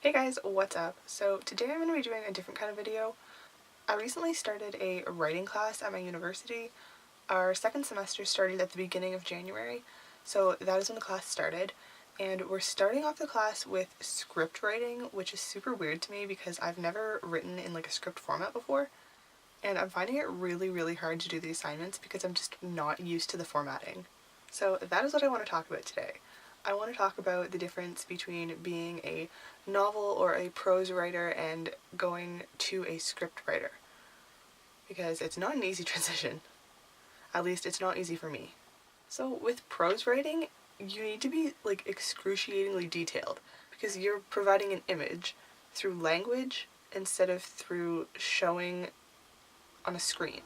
Hey guys, what's up? So today I'm going to be doing a different kind of video. I recently started a writing class at my university. Our second semester started at the beginning of January, so that is when the class started. And we're starting off the class with script writing, which is super weird to me because I've never written in like a script format before. And I'm finding it really hard to do the assignments because I'm just not used to the formatting. So that is what I want to talk about today. I want to talk about the difference between being a novel or a prose writer and going to a script writer. Because it's not an easy transition. At least it's not easy for me. So with prose writing, you need to be like excruciatingly detailed because you're providing an image through language instead of through showing on a screen.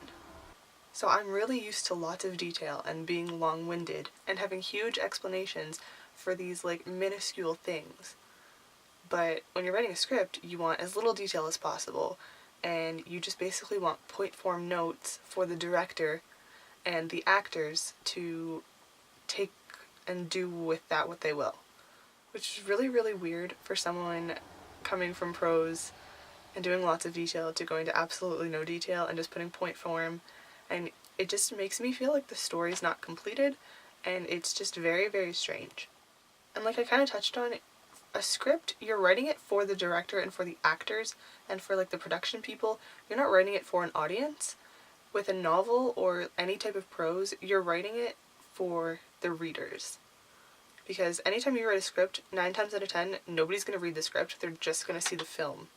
So I'm really used to lots of detail and being long-winded and having huge explanations for these like minuscule things. But when you're writing a script, you want as little detail as possible, and you just basically want point form notes for the director and the actors to take and do with that what they will. Which is really weird for someone coming from prose and doing lots of detail to going to absolutely no detail and just putting point form, and it just makes me feel like the story's not completed, and it's just very strange. And like I kind of touched on, a script, you're writing it for the director and for the actors and for like the production people. You're not writing it for an audience. With a novel or any type of prose, you're writing it for the readers. Because anytime you write a script, 9 times out of 10, nobody's going to read the script, they're just going to see the film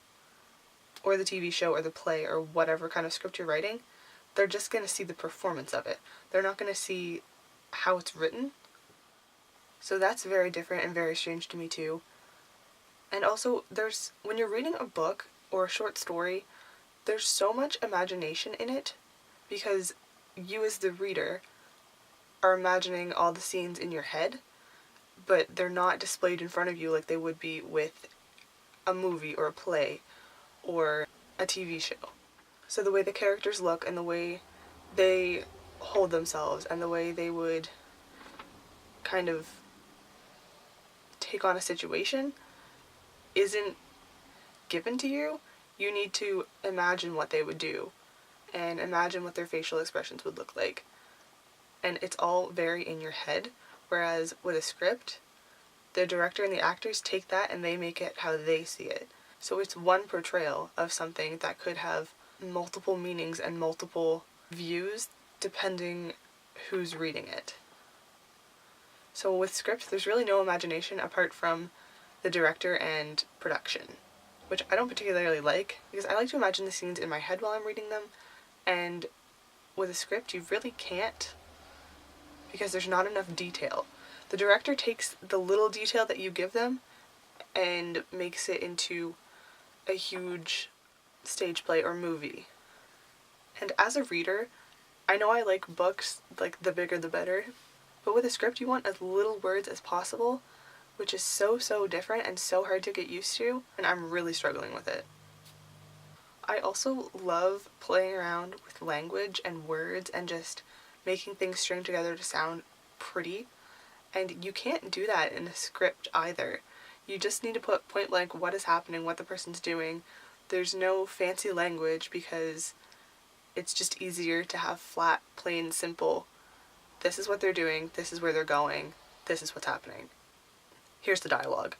or the TV show or the play or whatever kind of script you're writing. They're just going to see the performance of it. They're not going to see how it's written. So that's very different and very strange to me too. And also, when you're reading a book or a short story, there's so much imagination in it because you as the reader are imagining all the scenes in your head, but they're not displayed in front of you like they would be with a movie or a play or a TV show. So the way the characters look and the way they hold themselves and the way they would kind of take on a situation isn't given to you. You need to imagine what they would do and imagine what their facial expressions would look like. And it's all very in your head, whereas with a script, the director and the actors take that and they make it how they see it. So it's one portrayal of something that could have multiple meanings and multiple views depending who's reading it. So with script, there's really no imagination apart from the director and production, which I don't particularly like because I like to imagine the scenes in my head while I'm reading them, and with a script you really can't because there's not enough detail. The director takes the little detail that you give them and makes it into a huge stage play or movie. And as a reader, I know I like books, like the bigger the better, but with a script you want as little words as possible, which is so different and so hard to get used to, and I'm really struggling with it. I also love playing around with language and words and just making things string together to sound pretty, and you can't do that in a script either. You just need to put point blank what is happening, what the person's doing. There's no fancy language because it's just easier to have flat, plain, simple, this is what they're doing, this is where they're going, this is what's happening. Here's the dialogue,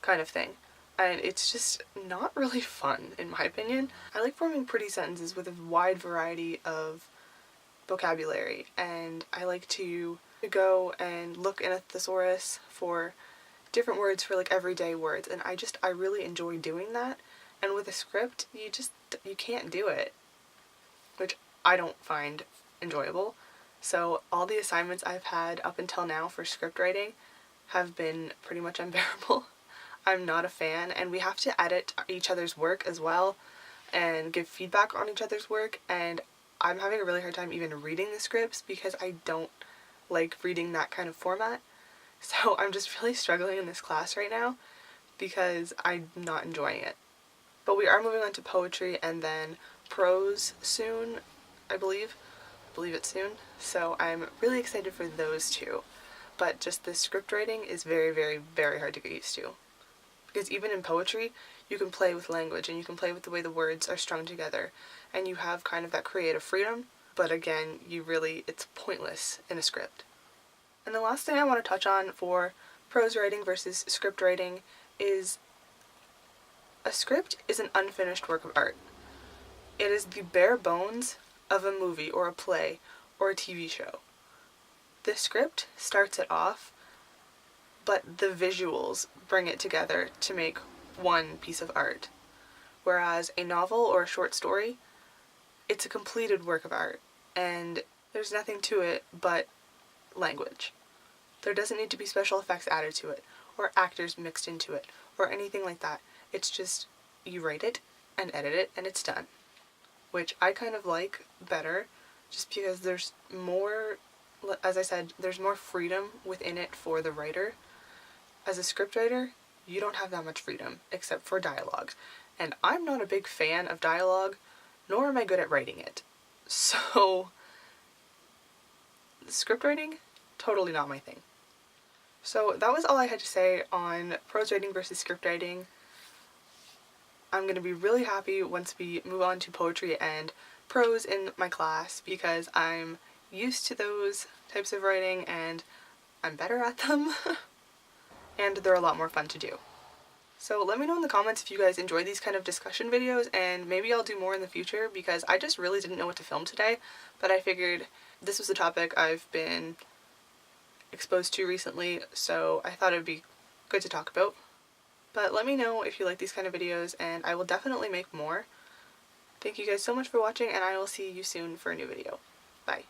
kind of thing. And it's just not really fun, in my opinion. I like forming pretty sentences with a wide variety of vocabulary, and I like to go and look in a thesaurus for different words for like everyday words, and I really enjoy doing that. And with a script, you can't do it, which I don't find enjoyable. So all the assignments I've had up until now for script writing have been pretty much unbearable. I'm not a fan, and we have to edit each other's work as well and give feedback on each other's work, and I'm having a really hard time even reading the scripts because I don't like reading that kind of format. So I'm just really struggling in this class right now because I'm not enjoying it. But we are moving on to poetry and then prose soon, I believe. I believe it's soon. So I'm really excited for those two. But just the script writing is very hard to get used to. Because even in poetry, you can play with language and you can play with the way the words are strung together, and you have kind of that creative freedom, but again, it's pointless in a script. And the last thing I want to touch on for prose writing versus script writing is a script is an unfinished work of art. It is the bare bones of a movie or a play or a TV show. The script starts it off, but the visuals bring it together to make one piece of art. Whereas a novel or a short story, it's a completed work of art, and there's nothing to it but language. There doesn't need to be special effects added to it, or actors mixed into it, or anything like that. It's just, you write it and edit it and it's done. Which I kind of like better, just because there's more, as I said, there's more freedom within it for the writer. As a scriptwriter, you don't have that much freedom, except for dialogue. And I'm not a big fan of dialogue, nor am I good at writing it. So, script writing, totally not my thing. So that was all I had to say on prose writing versus script writing. I'm going to be really happy once we move on to poetry and prose in my class, because I'm used to those types of writing and I'm better at them. And they're a lot more fun to do. So let me know in the comments if you guys enjoy these kind of discussion videos, and maybe I'll do more in the future, because I just really didn't know what to film today, but I figured this was a topic I've been exposed to recently, so I thought it would be good to talk about. But let me know if you like these kind of videos, and I will definitely make more. Thank you guys so much for watching, and I will see you soon for a new video. Bye.